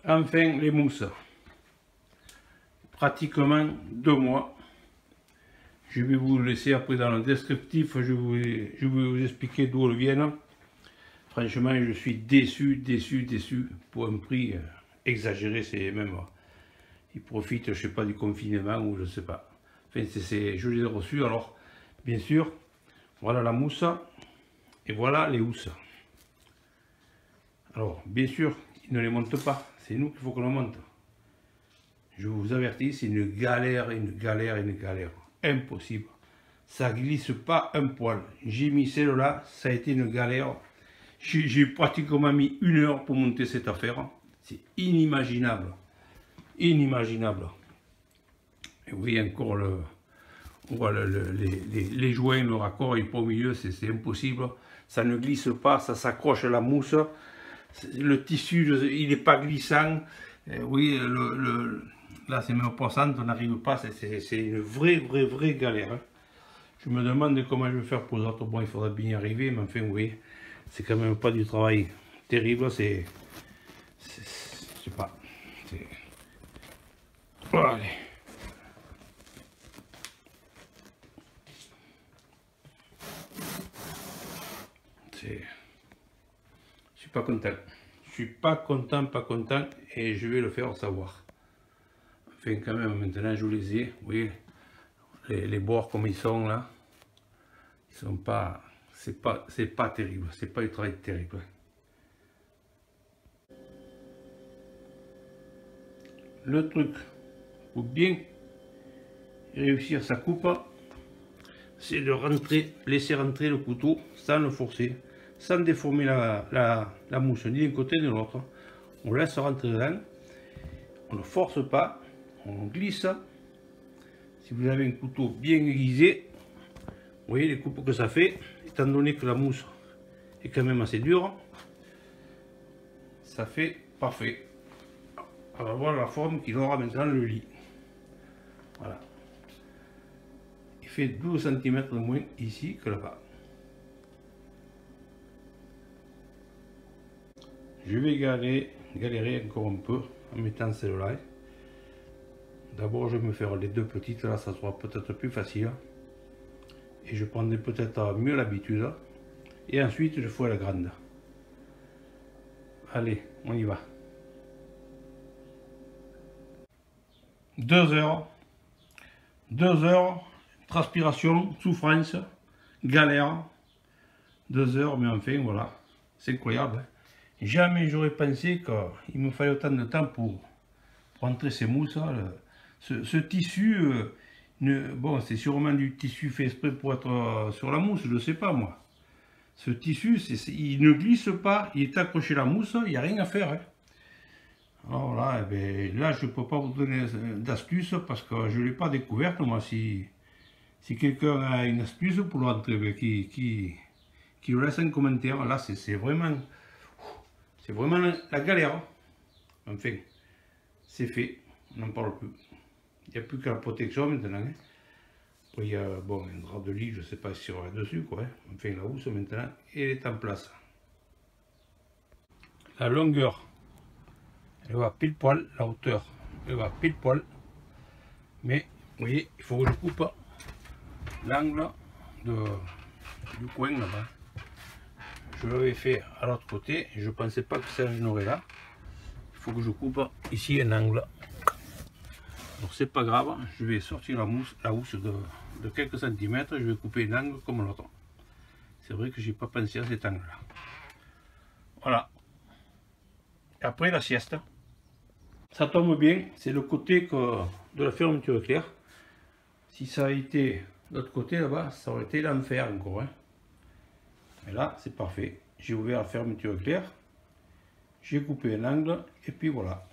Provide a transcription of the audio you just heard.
Enfin les mousses. Pratiquement 2 mois. Je vais vous laisser après dans le descriptif, je vais vous expliquer d'où elles viennent. Franchement, je suis déçu pour un prix exagéré. C'est même, ils profitent, je sais pas, du confinement ou je sais pas. Enfin, je les ai reçus. Alors, bien sûr, voilà la mousse et voilà les housses. Alors, bien sûr, ils ne les montent pas. C'est nous qu'il faut qu'on les monte. Je vous avertis, c'est une galère. Impossible. Ça glisse pas un poil. J'ai mis celle-là, ça a été une galère. J'ai pratiquement mis 1 heure pour monter cette affaire. C'est inimaginable. Inimaginable. Et vous voyez encore on voit les joints, le raccord est pas au milieu, c'est impossible. Ça ne glisse pas, ça s'accroche à la mousse. Le tissu, il n'est pas glissant. Oui, là c'est même pas ça, on n'arrive pas, c'est une vraie galère. Hein. Je me demande comment je vais faire pour les autres. Bon, il faudra bien y arriver, mais enfin, oui, c'est quand même pas du travail terrible, je sais pas. Oh, allez. Je suis pas content. Je suis pas content, et je vais le faire savoir. Enfin, quand même, maintenant, je vous les ai, vous voyez, les bords comme ils sont là, ils sont pas, c'est pas terrible, c'est pas du travail terrible. Le truc pour bien réussir sa coupe, c'est de laisser rentrer le couteau sans le forcer, sans déformer la mousse ni d'un côté ni de l'autre. On laisse rentrer dedans, on ne force pas, on glisse. Si vous avez un couteau bien aiguisé, vous voyez les coupes que ça fait, étant donné que la mousse est quand même assez dure, ça fait parfait. On va voir la forme qu'il aura maintenant le lit. Voilà. Il fait 12 cm de moins ici que là-bas. Je vais galérer encore un peu en mettant celle-là. D'abord, je vais me faire les 2 petites, là, ça sera peut-être plus facile. Et je prendrai peut-être mieux l'habitude. Et ensuite, je ferai la grande. Allez, on y va. 2 heures. 2 heures, transpiration, souffrance, galère. 2 heures, mais enfin, voilà. C'est incroyable. Hein. Jamais j'aurais pensé qu'il me fallait autant de temps pour rentrer ces mousses. Ce tissu, bon, c'est sûrement du tissu fait exprès pour être sur la mousse, je ne sais pas moi. Ce tissu, il ne glisse pas, il est accroché à la mousse, il n'y a rien à faire. Hein. Alors là, eh bien, là, je ne peux pas vous donner d'astuce parce que je ne l'ai pas découverte. Moi, si quelqu'un a une astuce pour le rentrer, qui le laisse en commentaire. Là, c'est vraiment la galère. Enfin, c'est fait, on n'en parle plus. Il n'y a plus que la protection maintenant. Hein. Après, il y a bon, un drap de lit, je ne sais pas si on va dessus, quoi. Hein. Enfin, la housse maintenant, elle est en place. La longueur, elle va pile poil, la hauteur, elle va pile poil. Mais, vous voyez, il faut que je coupe l'angle du coin là-bas. Je l'avais fait à l'autre côté, et je ne pensais pas que ça gênerait là. Il faut que je coupe ici un angle. Alors c'est pas grave, je vais sortir la housse de quelques centimètres, je vais couper un angle comme l'autre. C'est vrai que j'ai pas pensé à cet angle là. Voilà. Et après la sieste. Ça tombe bien, c'est le côté de la fermeture éclair. Si ça a été de l'autre côté là-bas, ça aurait été l'enfer encore. Hein. Mais là, c'est parfait. J'ai ouvert la fermeture éclair, j'ai coupé un angle, et puis voilà.